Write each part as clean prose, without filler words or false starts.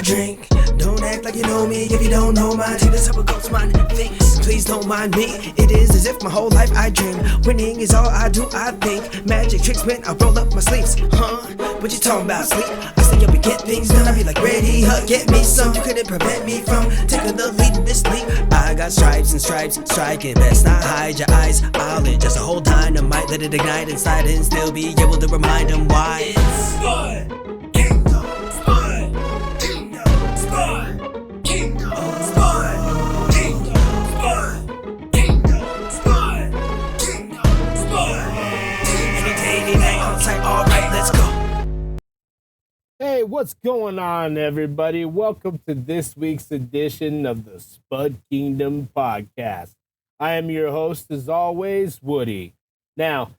I drink. Don't act like you know me if you don't know my team. That's how it goes, man. Thinks, please don't mind me. It is as if my whole life I dream. Winning is all I do, I think. Magic tricks, man, I roll up my sleeves. What you talking about, sleep? I stay up and get things done. I be like, ready, get me some. You couldn't prevent me from taking the lead in this league. I got stripes and stripes, striking best not hide your eyes. I'll just a whole dynamite, let it ignite inside and still be able to remind them why. It's Spud Kingdom, Spud Kingdom, Spud Kingdom, Spud Kingdom, Spud Kingdom, Spud Kingdom, Spud. Any day, any night, on site, alright, let's go. Hey, what's going on, everybody? Welcome to this week's edition of the Spud Kingdom podcast. I am your host, as always, Woody. Now,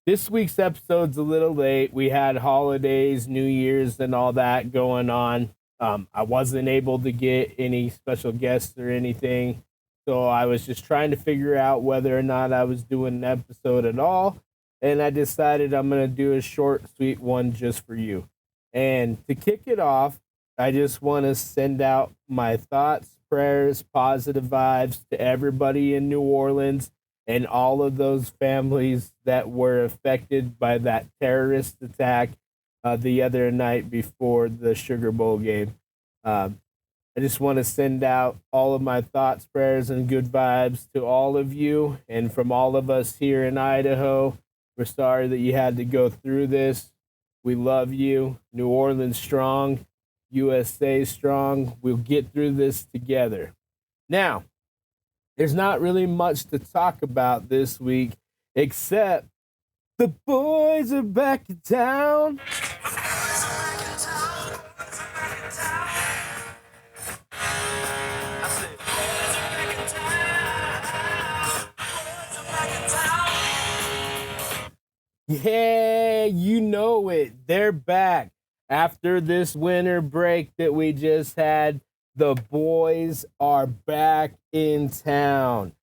this week's episode's a little late. We had holidays, New Year's, and all that going on. I wasn't able to get any special guests or anything, so I was just trying to figure out whether or not I was doing an episode at all, and I decided I'm going to do a short, sweet one just for you. And to kick it off, I just want to send out my thoughts, prayers, positive vibes to everybody in New Orleans and all of those families that were affected by that terrorist attack the other night before the Sugar Bowl game. I just want to send out all of my thoughts, prayers, and good vibes to all of you. And from all of us here in Idaho, we're sorry that you had to go through this. We love you. New Orleans strong. USA strong. We'll get through this together. Now, there's not really much to talk about this week, except the boys are back in town. Yeah, you know it. They're back. After this winter break that we just had, the boys are back in town.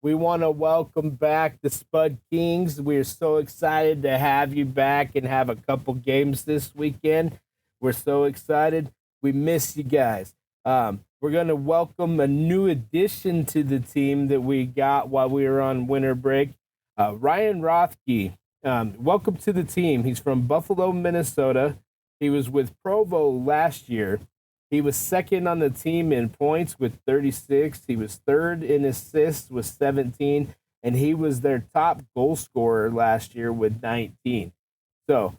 We want to welcome back the Spud Kings. We're so excited to have you back and have a couple games this weekend. We're so excited. We miss you guys. We're going to welcome a new addition to the team that we got while we were on winter break, Ryan Rothke. Welcome to the team. He's from Buffalo, Minnesota. He was with Provo last year. He was second on the team in points with 36. He was third in assists with 17, and he was their top goal scorer last year with 19. So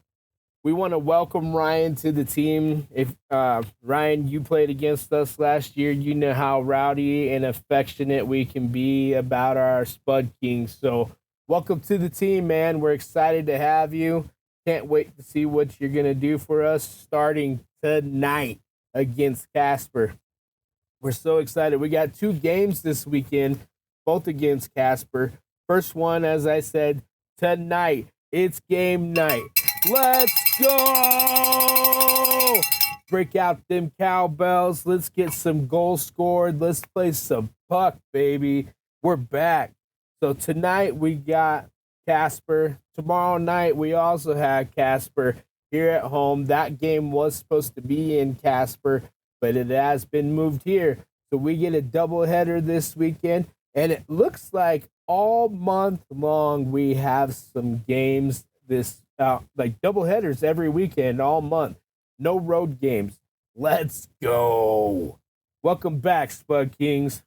we want to welcome Ryan to the team. If Ryan, you played against us last year, you know how rowdy and affectionate we can be about our Spud Kings. So welcome to the team, man. We're excited to have you. Can't wait to see what you're going to do for us starting tonight against Casper. We're so excited. We got 2 games this weekend, both against Casper. First one, as I said, tonight. It's game night. Let's go! Break out them cowbells. Let's get some goals scored. Let's play some puck, baby. We're back. So tonight we got Casper. Tomorrow night we also have Casper here at home. That game was supposed to be in Casper, but it has been moved here. So we get a doubleheader this weekend, and it looks like all month long we have some games this like doubleheaders every weekend all month. No road games. Let's go. Welcome back, Spud Kings.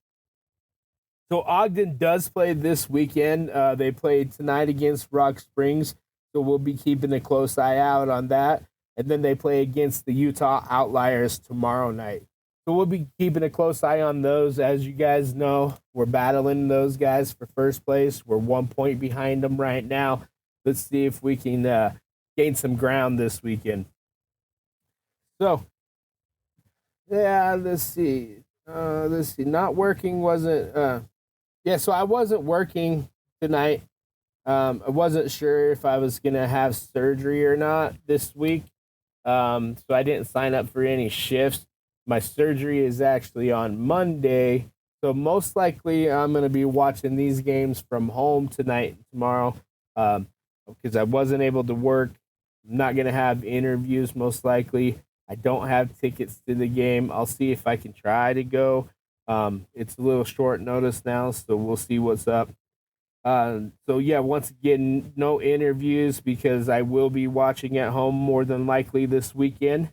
So Ogden does play this weekend. They played tonight against Rock Springs, so we'll be keeping a close eye out on that. And then they play against the Utah Outliers tomorrow night. So we'll be keeping a close eye on those. As you guys know, we're battling those guys for first place. We're 1 point behind them right now. Let's see if we can gain some ground this weekend. So, yeah, let's see. Not working wasn't... so I wasn't working tonight. I wasn't sure if I was going to have surgery or not this week. So I didn't sign up for any shifts. My surgery is actually on Monday. So most likely I'm going to be watching these games from home tonight and tomorrow because I wasn't able to work. I'm not going to have interviews most likely. I don't have tickets to the game. I'll see if I can try to go. It's a little short notice now, so we'll see what's up. So yeah, once again, no interviews because I will be watching at home more than likely this weekend.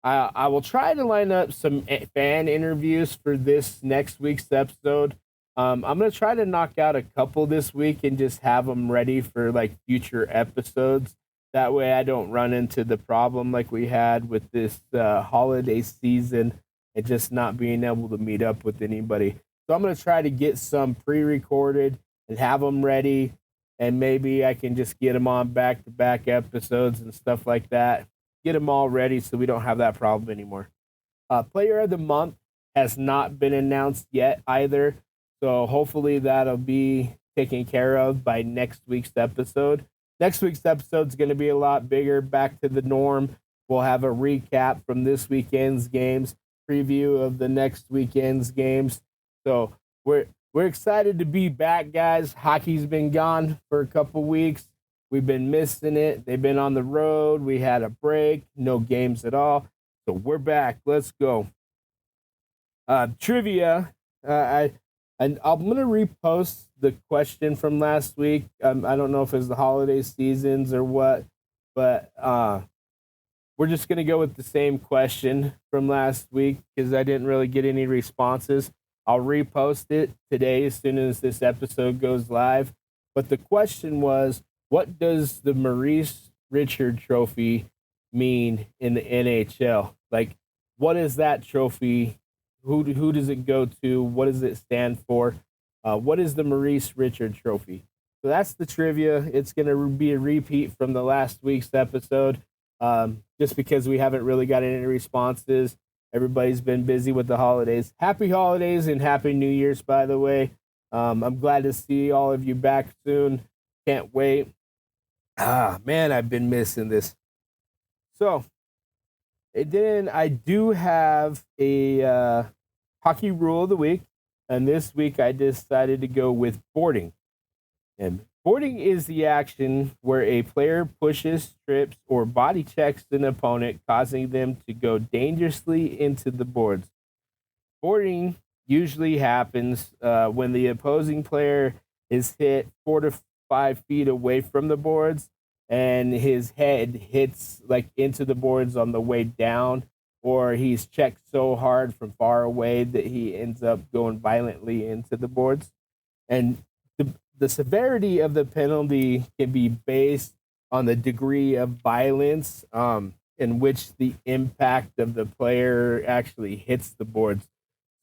I will try to line up some fan interviews for this next week's episode. I'm gonna try to knock out a couple this week and just have them ready for like future episodes. That way, I don't run into the problem like we had with this holiday season and just not being able to meet up with anybody. So I'm gonna try to get some pre-recorded and have them ready, and maybe I can just get them on back-to-back episodes and stuff like that. Get them all ready so we don't have that problem anymore. Player of the month has not been announced yet either, so hopefully that'll be taken care of by next week's episode. Next week's episode is going to be a lot bigger, back to the norm. We'll have a recap from this weekend's games, preview of the next weekend's games. So we're excited to be back, guys. Hockey's been gone for a couple weeks. We've been missing it. They've been on the road. We had a break, no games at all. So we're back. Let's go. Trivia. I'm gonna repost the question from last week. I don't know if it's the holiday seasons or what, but we're just gonna go with the same question from last week because I didn't really get any responses. I'll repost it today as soon as this episode goes live. But the question was, what does the Maurice Richard Trophy mean in the NHL? Like, what is that trophy? Who does it go to? What does it stand for? What is the Maurice Richard Trophy? So that's the trivia. It's going to be a repeat from the last week's episode, just because we haven't really got any responses. Everybody's been busy with the holidays. Happy holidays and happy New Year's, by the way. I'm glad to see all of you back soon. Can't wait. Man, I've been missing this. So, and then I do have a hockey rule of the week. And this week I decided to go with boarding. And boarding is the action where a player pushes, trips, or body checks an opponent, causing them to go dangerously into the boards. Boarding usually happens when the opposing player is hit 4 to 5 feet away from the boards and his head hits like into the boards on the way down, or he's checked so hard from far away that he ends up going violently into the boards. And the severity of the penalty can be based on the degree of violence in which the impact of the player actually hits the boards.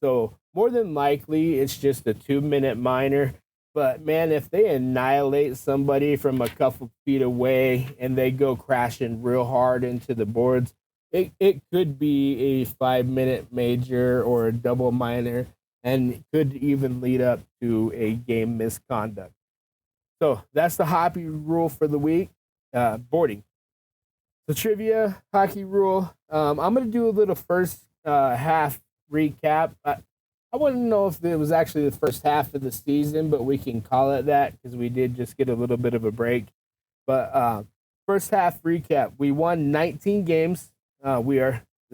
So more than likely, it's just a 2-minute minor. But man, if they annihilate somebody from a couple feet away and they go crashing real hard into the boards, it could be a 5-minute major or a double minor, and it could even lead up to a game misconduct. So that's the hockey rule for the week. Boarding. The trivia hockey rule. I'm going to do a little first half recap. I wouldn't know if it was actually the first half of the season, but we can call it that because we did just get a little bit of a break. But first half recap, we won 19 games. We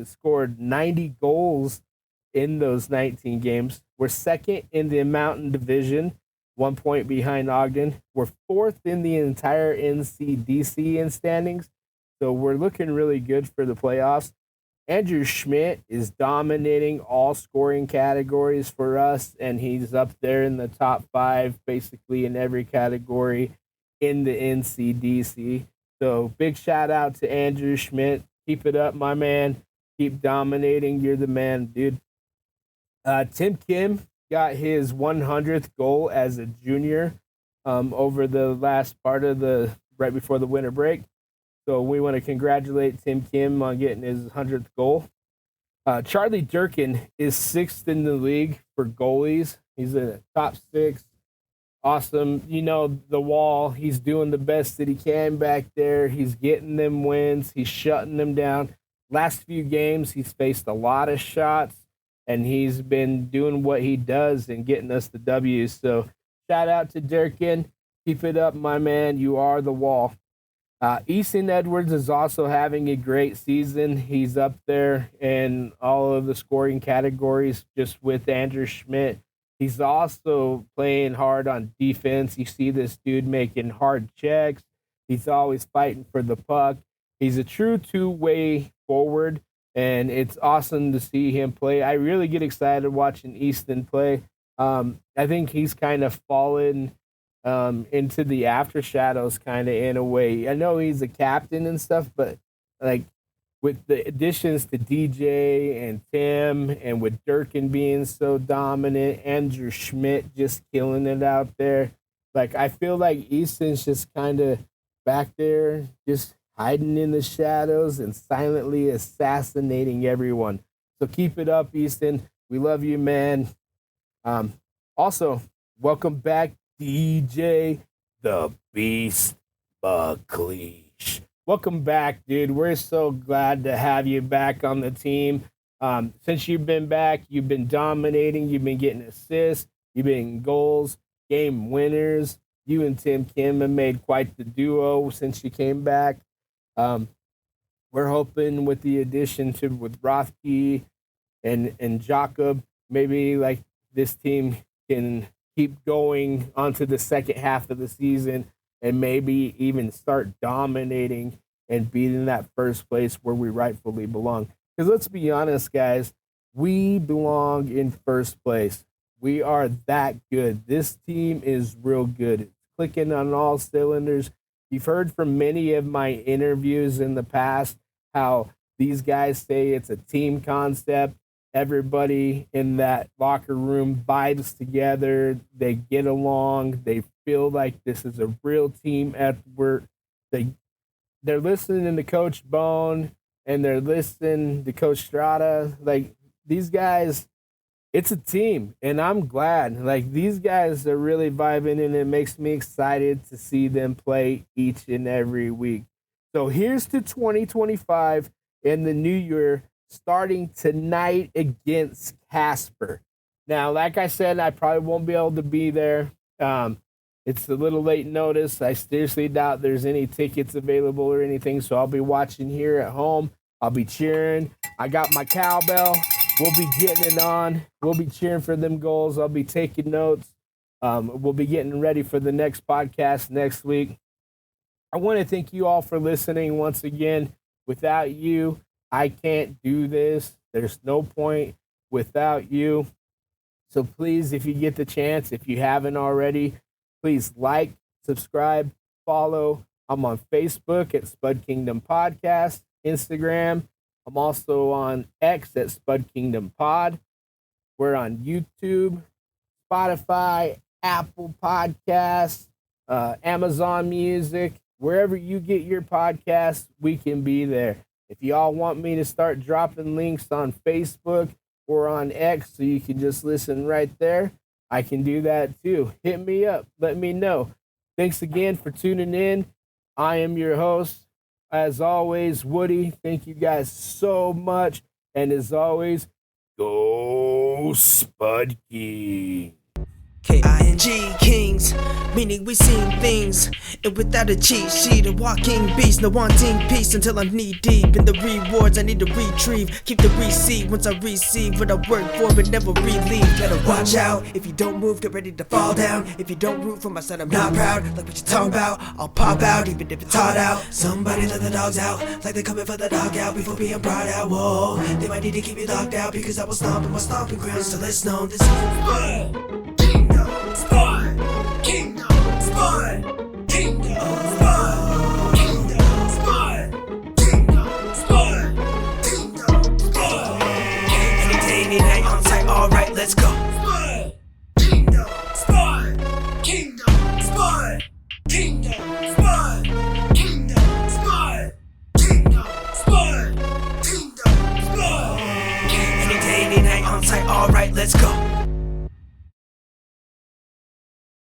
scored 90 goals in those 19 games. We're second in the Mountain Division, 1 point behind Ogden. We're fourth in the entire NCDC in standings, so we're looking really good for the playoffs. Andrew Schmidt is dominating all scoring categories for us, and he's up there in the top 5 basically in every category in the NCDC. So big shout out to Andrew Schmidt. Keep it up, my man. Keep dominating. You're the man, dude. Tim Kim got his 100th goal as a junior over the last part of right before the winter break. So we want to congratulate Tim Kim on getting his 100th goal. Charlie Durkin is 6th in the league for goalies. He's in the top 6. Awesome. You know, the wall, he's doing the best that he can back there. He's getting them wins. He's shutting them down. Last few games, he's faced a lot of shots, and he's been doing what he does and getting us the W's. So shout out to Durkin. Keep it up, my man. You are the wall. Easton Edwards is also having a great season. He's up there in all of the scoring categories just with Andrew Schmidt. He's also playing hard on defense. You see this dude making hard checks. He's always fighting for the puck. He's a true two-way forward, and it's awesome to see him play. I really get excited watching Easton play. I think he's kind of fallen into the after shadows kind of in a way. I know he's a captain and stuff, but like with the additions to DJ and Tim and with Durkin being so dominant, Andrew Schmidt just killing it out there. Like I feel like Easton's just kind of back there, just hiding in the shadows and silently assassinating everyone. So keep it up, Easton. We love you, man. Also, welcome back, DJ the Beast McLeish. Welcome back, dude. We're so glad to have you back on the team. Since you've been back, you've been dominating. You've been getting assists. You've been getting goals, game winners. You and Tim Kim have made quite the duo since you came back. We're hoping with the addition with Rothke and Jakob, maybe like this team can keep going onto the second half of the season and maybe even start dominating and beating that first place where we rightfully belong. Because let's be honest, guys, we belong in first place. We are that good. This team is real good. It's clicking on all cylinders. You've heard from many of my interviews in the past how these guys say it's a team concept. Everybody in that locker room vibes together. They get along. They feel like this is a real team effort. They're listening to Coach Bone and they're listening to Coach Strada. Like these guys, it's a team, and I'm glad. Like these guys are really vibing, and it makes me excited to see them play each and every week. So here's to 2025 and the new year, starting tonight against Casper. Now, like I said, I probably won't be able to be there. It's a little late notice. I seriously doubt there's any tickets available or anything, so I'll be watching here at home. I'll be cheering. I got my cowbell. We'll be getting it on. We'll be cheering for them goals. I'll be taking notes. We'll be getting ready for the next podcast next week. I want to thank you all for listening once again. Without you, I can't do this. There's no point without you. So please, if you get the chance, if you haven't already, please like, subscribe, follow. I'm on Facebook at Spud Kingdom Podcast, Instagram. I'm also on X at Spud Kingdom Pod. We're on YouTube, Spotify, Apple Podcasts, Amazon Music. Wherever you get your podcasts, we can be there. If y'all want me to start dropping links on Facebook or on X so you can just listen right there, I can do that too. Hit me up. Let me know. Thanks again for tuning in. I am your host, as always, Woody. Thank you guys so much. And as always, go Spudky. K-I-N-G, kings, meaning we seen things. And without a cheat sheet, a walking beast, no wanting peace until I'm knee deep in the rewards I need to retrieve. Keep the receipt once I receive what I work for, but never relieve. Better watch out, if you don't move, get ready to fall down. If you don't root for my son, I'm not proud. Like what you talking about, I'll pop out, even if it's hot out. Somebody let the dogs out, like they're coming for the dog out before being brought out. Whoa, they might need to keep me locked out because I will stomp in my stomping grounds till it's known this is